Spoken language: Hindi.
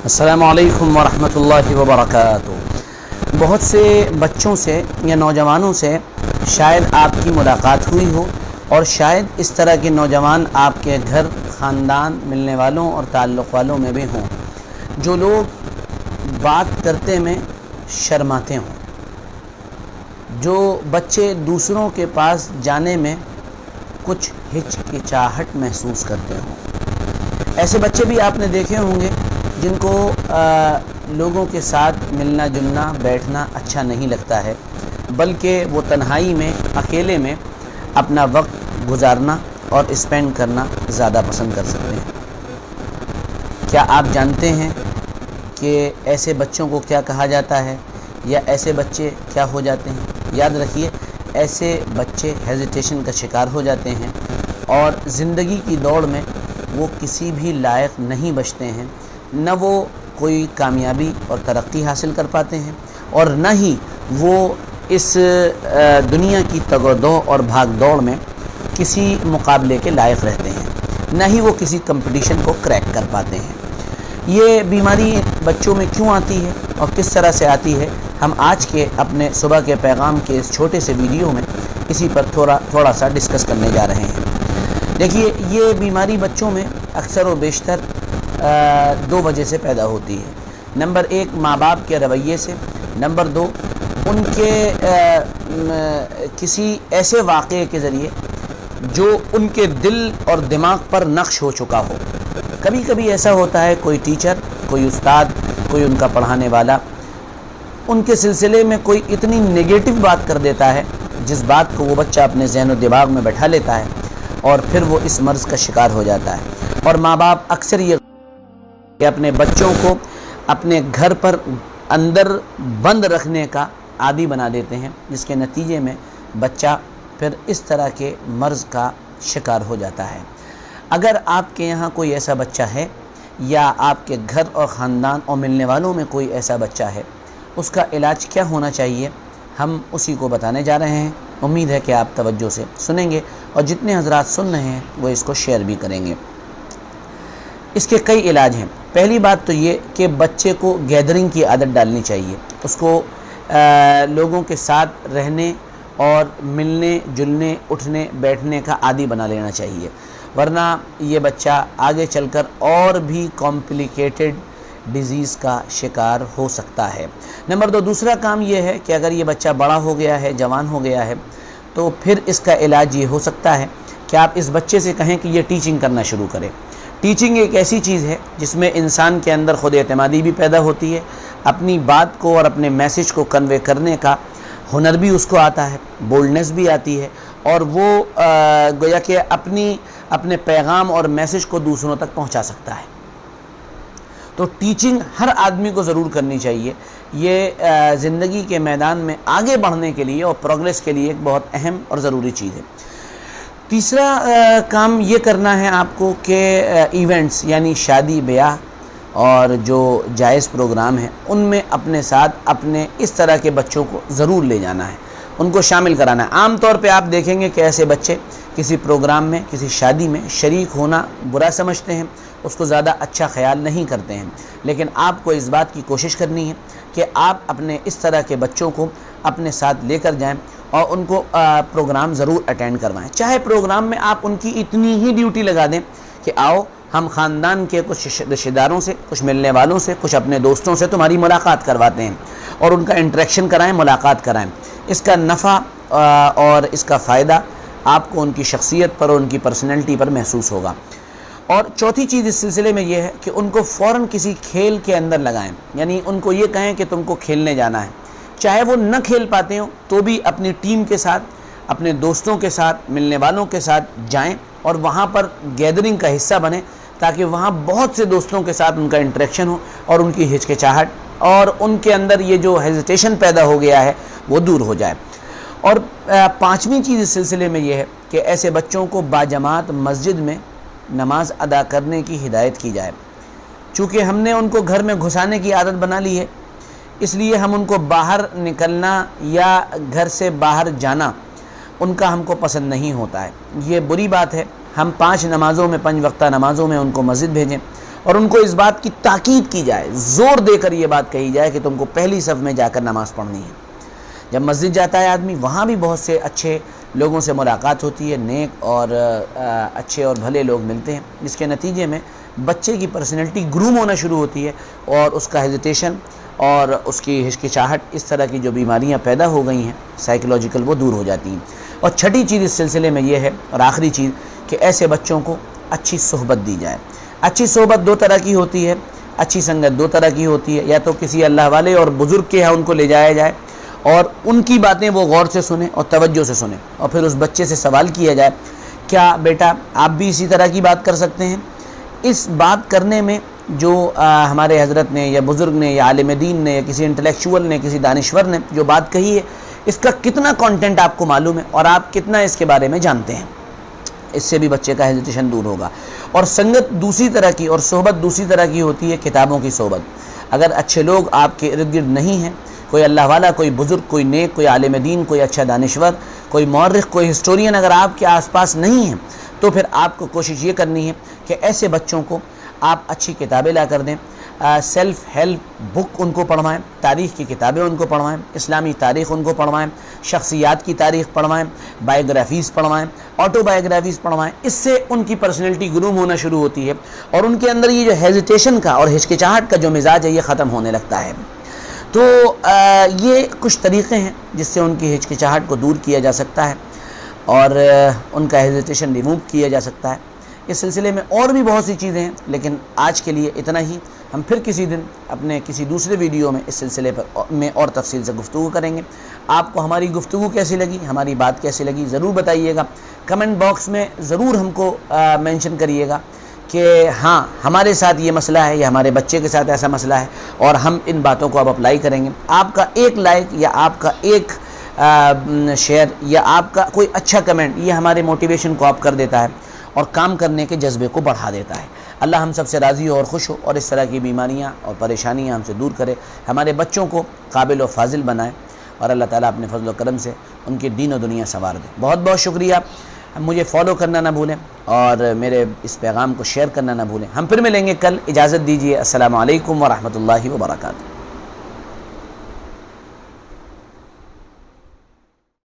अस्सलामुअलैकुम वरहमतुल्लाहि वबरकातुहू। बहुत से बच्चों से या नौजवानों से शायद आपकी मुलाकात हुई हो और शायद इस तरह के नौजवान आपके घर, ख़ानदान, मिलने वालों और ताल्लुक़ वालों में भी हों, जो लोग बात करते में शर्माते हों, जो बच्चे दूसरों के पास जाने में कुछ हिचकिचाहट महसूस करते हों। ऐसे बच्चे भी आपने देखे होंगे जिनको लोगों के साथ मिलना जुलना, बैठना अच्छा नहीं लगता है, बल्कि वो तन्हाई में, अकेले में अपना वक्त गुजारना और स्पेंड करना ज़्यादा पसंद कर सकते हैं। क्या आप जानते हैं कि ऐसे बच्चों को क्या कहा जाता है या ऐसे बच्चे क्या हो जाते हैं? याद रखिए, ऐसे बच्चे हेजिटेशन का शिकार हो जाते हैं और ज़िंदगी की दौड़ में वो किसी भी लायक नहीं बचते हैं, न वो कोई कामयाबी और तरक्की हासिल कर पाते हैं और न ही वो इस दुनिया की तगदो और भाग दौड़ में किसी मुकाबले के लायक रहते हैं, न ही वो किसी कंपटीशन को क्रैक कर पाते हैं। ये बीमारी बच्चों में क्यों आती है और किस तरह से आती है, हम आज के अपने सुबह के पैगाम के इस छोटे से वीडियो में इसी पर थोड़ा सा डिस्कस करने जा रहे हैं। देखिए, ये बीमारी बच्चों में अक्सर व बेशतर दो वजह से पैदा होती है। नंबर एक, माँ बाप के रवैये से। नंबर दो, उनके किसी ऐसे वाक़े के ज़रिए जो उनके दिल और दिमाग पर नक्श हो चुका हो। कभी कभी ऐसा होता है, कोई टीचर, कोई उस्ताद, कोई उनका पढ़ाने वाला उनके सिलसिले में कोई इतनी नेगेटिव बात कर देता है जिस बात को वो बच्चा अपने ज़हन और दिमाग में बैठा लेता है और फिर वो इस मर्ज़ का शिकार हो जाता है। और माँ बाप अक्सर ये कि अपने बच्चों को अपने घर पर अंदर बंद रखने का आदी बना देते हैं, जिसके नतीजे में बच्चा फिर इस तरह के मर्ज़ का शिकार हो जाता है। अगर आपके यहाँ कोई ऐसा बच्चा है या आपके घर और ख़ानदान और मिलने वालों में कोई ऐसा बच्चा है, उसका इलाज क्या होना चाहिए, हम उसी को बताने जा रहे हैं। उम्मीद है कि आप तवज्जो से सुनेंगे और जितने हज़रात सुन रहे हैं वो इसको शेयर भी करेंगे। इसके कई इलाज हैं। पहली बात तो ये कि बच्चे को गैदरिंग की आदत डालनी चाहिए, उसको लोगों के साथ रहने और मिलने जुलने, उठने बैठने का आदी बना लेना चाहिए, वरना ये बच्चा आगे चलकर और भी कॉम्प्लिकेटेड डिज़ीज़ का शिकार हो सकता है। नंबर दो, दूसरा काम ये है कि अगर ये बच्चा बड़ा हो गया है, जवान हो गया है, तो फिर इसका इलाज ये हो सकता है कि आप इस बच्चे से कहें कि ये टीचिंग करना शुरू करें। टीचिंग एक ऐसी चीज़ है जिसमें इंसान के अंदर खुद एतमादी भी पैदा होती है, अपनी बात को और अपने मैसेज को कन्वे करने का हुनर भी उसको आता है, बोल्डनेस भी आती है और वो गोया कि अपने पैगाम और मैसेज को दूसरों तक पहुंचा सकता है। तो टीचिंग हर आदमी को ज़रूर करनी चाहिए। ये ज़िंदगी के मैदान में आगे बढ़ने के लिए और प्रोग्रेस के लिए एक बहुत अहम और ज़रूरी चीज़ है। तीसरा काम ये करना है आपको कि इवेंट्स यानी शादी ब्याह और जो जायज़ प्रोग्राम हैं उनमें अपने साथ अपने इस तरह के बच्चों को ज़रूर ले जाना है, उनको शामिल कराना है। आम तौर पे आप देखेंगे कि ऐसे बच्चे किसी प्रोग्राम में, किसी शादी में शरीक होना बुरा समझते हैं, उसको ज़्यादा अच्छा ख्याल नहीं करते हैं। लेकिन आपको इस बात की कोशिश करनी है कि आप अपने इस तरह के बच्चों को अपने साथ लेकर जाएं और उनको प्रोग्राम ज़रूर अटेंड करवाएं। चाहे प्रोग्राम में आप उनकी इतनी ही ड्यूटी लगा दें कि आओ हम ख़ानदान के कुछ रिश्तेदारों से, कुछ मिलने वालों से, कुछ अपने दोस्तों से तुम्हारी मुलाकात करवाते हैं और उनका इंटरेक्शन कराएं, मुलाकात कराएं। इसका नफ़ा और इसका फ़ायदा आपको उनकी शख्सियत पर और उनकी पर्सनैलिटी पर महसूस होगा। और चौथी चीज़ इस सिलसिले में यह है कि उनको फ़ौरन किसी खेल के अंदर लगाएं, यानी उनको ये कहें कि तुमको खेलने जाना है। चाहे वो न खेल पाते हो तो भी अपनी टीम के साथ, अपने दोस्तों के साथ, मिलने वालों के साथ जाएं और वहाँ पर गैदरिंग का हिस्सा बने, ताकि वहाँ बहुत से दोस्तों के साथ उनका इंटरेक्शन हो और उनकी हिचकिचाहट और उनके अंदर ये जो हेजिटेशन पैदा हो गया है वो दूर हो जाए। और पाँचवीं चीज़ इस सिलसिले में यह है कि ऐसे बच्चों को बाजमात मस्जिद में नमाज अदा करने की हिदायत की जाए। चूँकि हमने उनको घर में घुसाने की आदत बना ली है, इसलिए हम उनको बाहर निकलना या घर से बाहर जाना उनका हमको पसंद नहीं होता है। ये बुरी बात है। हम 5 नमाज़ों में, 5 वक्ता नमाज़ों में उनको मस्जिद भेजें और उनको इस बात की ताकीद की जाए, ज़ोर देकर ये बात कही जाए कि तुमको पहली सफ़ में जाकर नमाज़ पढ़नी है। जब मस्जिद जाता है आदमी, वहाँ भी बहुत से अच्छे लोगों से मुलाकात होती है, नेक और अच्छे और भले लोग मिलते हैं, जिसके नतीजे में बच्चे की पर्सनैलिटी ग्रूम होना शुरू होती है और उसका हेजिटेशन और उसकी हिचकिचाहट, इस तरह की जो बीमारियां पैदा हो गई हैं साइकोलॉजिकल, वो दूर हो जाती हैं। और छठी चीज़ इस सिलसिले में ये है, और आखिरी चीज़, कि ऐसे बच्चों को अच्छी सोहबत दी जाए। अच्छी सोहबत दो तरह की होती है, अच्छी संगत दो तरह की होती है। या तो किसी अल्लाह वाले और बुज़ुर्ग के यहाँ उनको ले जाया जाए और उनकी बातें वो गौर से सुने और तवज्जो से सुने, और फिर उस बच्चे से सवाल किया जाए, क्या बेटा आप भी इसी तरह की बात कर सकते हैं? इस बात करने में जो हमारे हज़रत ने या बुज़ुर्ग ने या आलिम दीन ने या किसी इंटेलेक्चुअल ने, किसी दानिश्वर ने जो बात कही है, इसका कितना कंटेंट आपको मालूम है और आप कितना इसके बारे में जानते हैं, इससे भी बच्चे का हेजिटेशन दूर होगा। और संगत दूसरी तरह की और सोहबत दूसरी तरह की होती है, किताबों की सोहबत। अगर अच्छे लोग आपके इर्द गिर्द नहीं हैं, कोई अल्लाह वाला, कोई बुज़ुर्ग, कोई नेक, कोई आलिम दीन, कोई अच्छा दानिश्वर, कोई मौर्रिख, कोई हिस्टोरियन अगर आपके आसपास नहीं हैं, तो फिर आपको कोशिश ये करनी है कि ऐसे बच्चों को आप अच्छी किताबें ला कर दें, सेल्फ़ हेल्प बुक उनको पढ़वाएं, तारीख़ की किताबें उनको पढ़वाएं, इस्लामी तारीख़ उनको पढ़वाएं, शख्सियात की तारीख़ पढ़वाएं, बायोग्राफ़ीज़ पढ़वाएं, ऑटोबायोग्राफ़ीज़ पढ़वाएं। इससे उनकी पर्सनैलिटी ग्रूम होना शुरू होती है और उनके अंदर ये जो हेजिटेशन का और हिचकिचाहट का जो मिजाज है, ये ख़त्म होने लगता है। तो ये कुछ तरीक़े हैं जिससे उनकी हिचकिचाहट को दूर किया जा सकता है और उनका हेजिटेशन रिमूव किया जा सकता है। इस सिलसिले में और भी बहुत सी चीज़ें हैं, लेकिन आज के लिए इतना ही। हम फिर किसी दिन अपने किसी दूसरे वीडियो में इस सिलसिले पर में और तफसील से गुफ्तगू करेंगे। आपको हमारी गुफ्तगू कैसी लगी, हमारी बात कैसी लगी, ज़रूर बताइएगा। कमेंट बॉक्स में ज़रूर हमको मेंशन करिएगा कि हाँ, हमारे साथ ये मसला है या हमारे बच्चे के साथ ऐसा मसला है और हम इन बातों को अब अप्लाई करेंगे। आपका एक लाइक या आपका एक शेयर या आपका कोई अच्छा कमेंट, ये हमारे मोटिवेशन को अप कर देता है और काम करने के जज्बे को बढ़ा देता है। अल्लाह हम सबसे राज़ी हो और खुश हो और इस तरह की बीमारियां और परेशानियां हमसे दूर करे, हमारे बच्चों को काबिल और फाजिल बनाए और अल्लाह ताला अपने फजल और करम से उनकी दीन और दुनिया संवार दे। बहुत बहुत शुक्रिया। मुझे फॉलो करना ना भूलें और मेरे इस पैगाम को शेयर करना ना भूलें। हम फिर मिलेंगे कल। इजाज़त दीजिए। अस्सलामु अलैकुम व रहमतुल्लाहि व बरकातुहू।